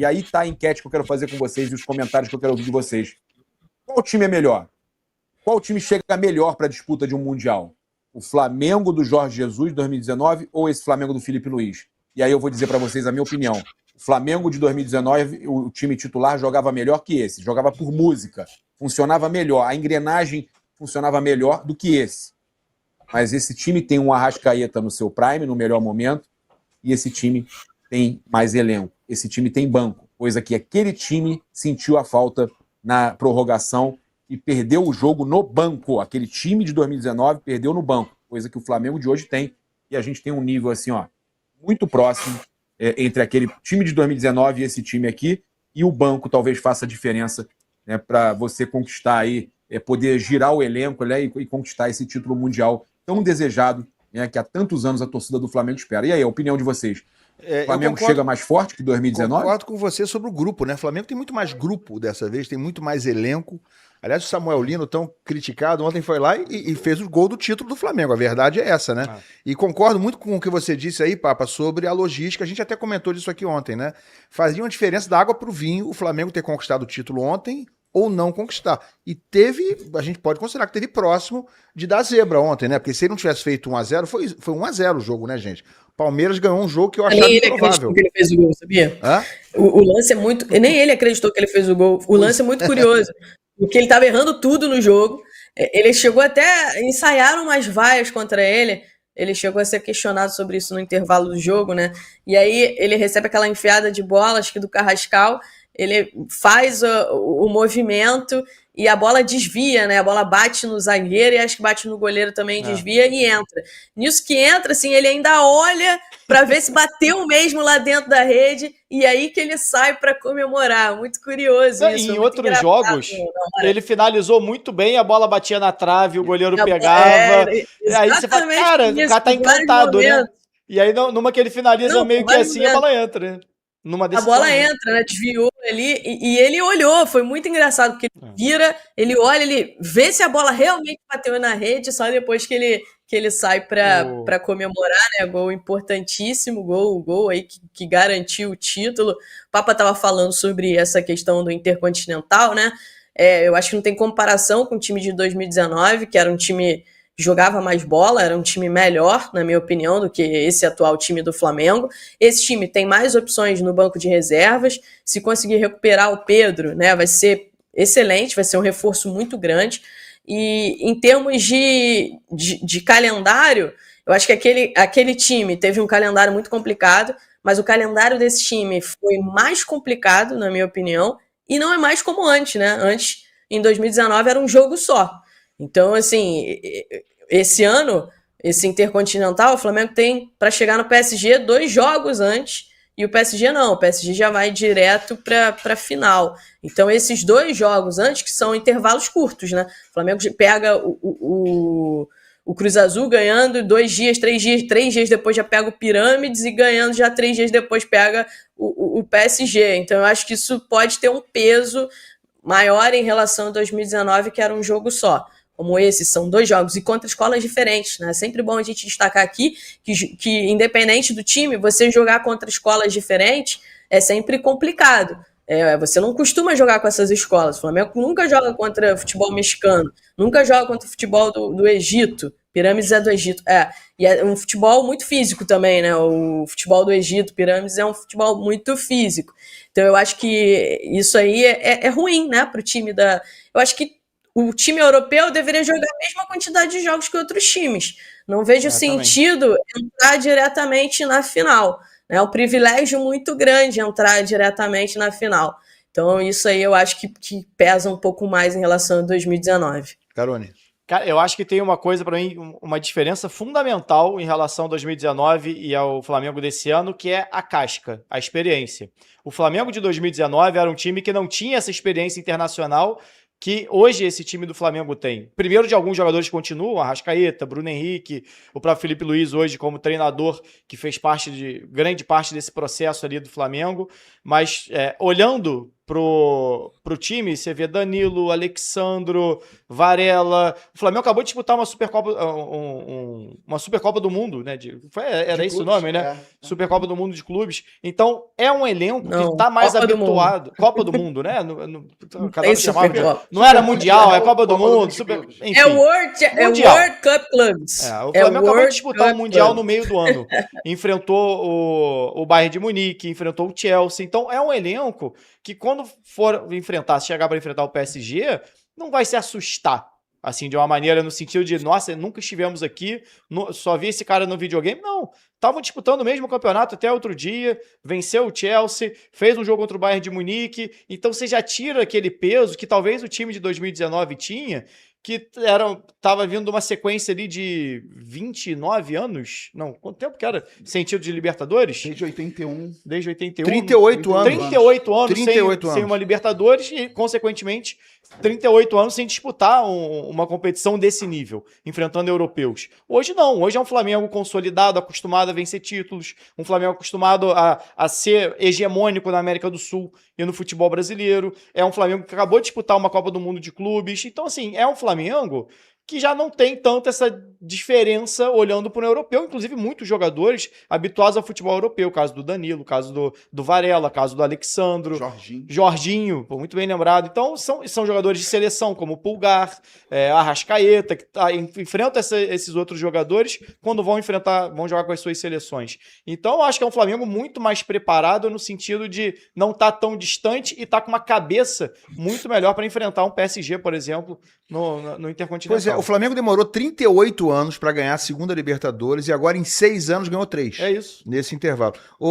E aí tá a enquete que eu quero fazer com vocês e os comentários que eu quero ouvir de vocês. Qual time é melhor? Qual time chega melhor para a disputa de um Mundial? O Flamengo do Jorge Jesus, 2019, ou esse Flamengo do Felipe Luiz? E aí eu vou dizer para vocês a minha opinião. O Flamengo de 2019, o time titular jogava melhor que esse. Jogava por música. Funcionava melhor. A engrenagem funcionava melhor do que esse. Mas esse time tem um Arrascaeta no seu prime, no melhor momento, e esse time tem mais elenco. Esse time tem banco, coisa que aquele time sentiu a falta na prorrogação e perdeu o jogo no banco. Aquele time de 2019 perdeu no banco, coisa que o Flamengo de hoje tem. E a gente tem um nível assim, ó, muito próximo entre aquele time de 2019 e esse time aqui. E o banco talvez faça diferença, né, para você conquistar aí, poder girar o elenco, né, e conquistar esse título mundial tão desejado, né, que há tantos anos a torcida do Flamengo espera. E aí, a opinião de vocês? O Flamengo chega mais forte que 2019? Concordo com você sobre o grupo, né? O Flamengo tem muito mais grupo dessa vez, tem muito mais elenco. Aliás, o Samuel Lino, tão criticado, ontem foi lá e fez o gol do título do Flamengo. A verdade é essa, né? E concordo muito com o que você disse aí, Papa, sobre a logística. A gente até comentou disso aqui ontem, né? Fazia uma diferença da água pro vinho o Flamengo ter conquistado o título ontem ou não conquistar. E a gente pode considerar que teve próximo de dar zebra ontem, né? Porque se ele não tivesse feito 1-0, foi 1-0 o jogo, né, gente? Palmeiras ganhou um jogo que eu achava improvável. Nem ele acreditou que ele fez o gol, sabia? O lance é muito... Nem ele acreditou que ele fez o gol. O lance é muito curioso, porque ele estava errando tudo no jogo. Ele chegou até... Ensaiaram umas vaias contra ele. Ele chegou a ser questionado sobre isso no intervalo do jogo, né? E aí ele recebe aquela enfiada de bola, acho que do Carrascal. Ele faz o movimento e a bola desvia, né? A bola bate no zagueiro e acho que bate no goleiro também, desvia e entra. Nisso que entra, assim, ele ainda olha para ver se bateu mesmo lá dentro da rede e aí que ele sai para comemorar. Muito curioso isso. Em outros jogos, ele finalizou muito bem, a bola batia na trave, o goleiro pegava. Aí você fala, cara, o cara tá encantado, né? E aí, numa que ele finaliza meio que assim, a bola entra, né? A bola entra, né? Desviou ali e ele olhou, foi muito engraçado, porque ele vira, ele olha, ele vê se a bola realmente bateu na rede, só depois que ele sai para comemorar, né? Gol importantíssimo, gol aí que garantiu o título. O Papa estava falando sobre essa questão do Intercontinental, né? Eu acho que não tem comparação com o time de 2019, que era um time jogava mais bola, era um time melhor, na minha opinião, do que esse atual time do Flamengo. Esse time tem mais opções no banco de reservas. Se conseguir recuperar o Pedro, né, vai ser excelente, vai ser um reforço muito grande. E em termos de calendário, eu acho que aquele time teve um calendário muito complicado, mas o calendário desse time foi mais complicado, na minha opinião, e não é mais como antes, né? Antes, em 2019, era um jogo só. Então, assim, esse ano, esse Intercontinental, o Flamengo tem para chegar no PSG 2 jogos antes, e o PSG não, o PSG já vai direto para a final. Então, esses 2 jogos antes, que são intervalos curtos, né? O Flamengo pega o Cruz Azul ganhando 2 dias, 3 dias, 3 dias depois já pega o Pirâmides e ganhando já 3 dias depois pega o PSG. Então, eu acho que isso pode ter um peso maior em relação a 2019, que era um jogo só. Como esses, são 2 jogos, e contra escolas diferentes, né? É sempre bom a gente destacar aqui que independente do time, você jogar contra escolas diferentes é sempre complicado. Você não costuma jogar com essas escolas. O Flamengo nunca joga contra futebol mexicano, nunca joga contra o futebol do Egito. Pirâmides é do Egito. E é um futebol muito físico também, né? O futebol do Egito, Pirâmides, é um futebol muito físico. Então eu acho que isso aí é ruim, né, para o time da... Eu acho que o time europeu deveria jogar a mesma quantidade de jogos que outros times. Não vejo sentido entrar diretamente na final. É um privilégio muito grande entrar diretamente na final. Então, isso aí eu acho que pesa um pouco mais em relação a 2019. Carone. Cara, eu acho que tem uma coisa para mim, uma diferença fundamental em relação a 2019 e ao Flamengo desse ano, que é a casca, a experiência. O Flamengo de 2019 era um time que não tinha essa experiência internacional que hoje esse time do Flamengo tem. Primeiro, de alguns jogadores que continuam, Arrascaeta, Bruno Henrique, o próprio Felipe Luiz hoje como treinador, que fez grande parte desse processo ali do Flamengo, mas olhando pro time, você vê Danilo, Alexandro, Varela. O Flamengo acabou de disputar uma Supercopa, uma Supercopa do Mundo, né? Era esse o nome, né? Supercopa do Mundo de clubes. Então, é um elenco que tá mais Copa habituado. Copa do Mundo, né? Tem Supercopa. Não era Mundial, é Copa do Mundo. Enfim, É World Cup Clubs. o Flamengo acabou de disputar o Mundial no meio do ano. Enfrentou o Bayern de Munique, enfrentou o Chelsea. Então, é um elenco que quando chegar para enfrentar o PSG, não vai se assustar, assim, de uma maneira no sentido de, nossa, nunca estivemos aqui, só vi esse cara no videogame. Não, estavam disputando o mesmo campeonato até outro dia, venceu o Chelsea, fez um jogo contra o Bayern de Munique, então você já tira aquele peso que talvez o time de 2019 tinha, que tava vindo de uma sequência ali de 29 anos. Não, quanto tempo que era? Sentido de Libertadores? Desde 81. Desde 81. 38 anos. 38 anos, 38 sem anos. uma Libertadores e, consequentemente, 38 anos sem disputar uma competição desse nível, enfrentando europeus. Hoje não. Hoje é um Flamengo consolidado, acostumado a vencer títulos, um Flamengo acostumado a ser hegemônico na América do Sul e no futebol brasileiro. É um Flamengo que acabou de disputar uma Copa do Mundo de clubes. Então, assim, é um Flamengo que já não tem tanto essa diferença olhando para o europeu, inclusive muitos jogadores habituados ao futebol europeu, caso do Danilo, caso do Varela, caso do Alexandro, Jorginho, muito bem lembrado. Então são jogadores de seleção, como o Pulgar, Arrascaeta, que enfrentam esses outros jogadores quando vão jogar com as suas seleções. Então eu acho que é um Flamengo muito mais preparado no sentido de não estar tão distante e estar com uma cabeça muito melhor para enfrentar um PSG, por exemplo, no Intercontinental. Pois é, o Flamengo demorou 38 anos para ganhar a segunda Libertadores e agora em 6 anos ganhou 3. É isso. Nesse intervalo.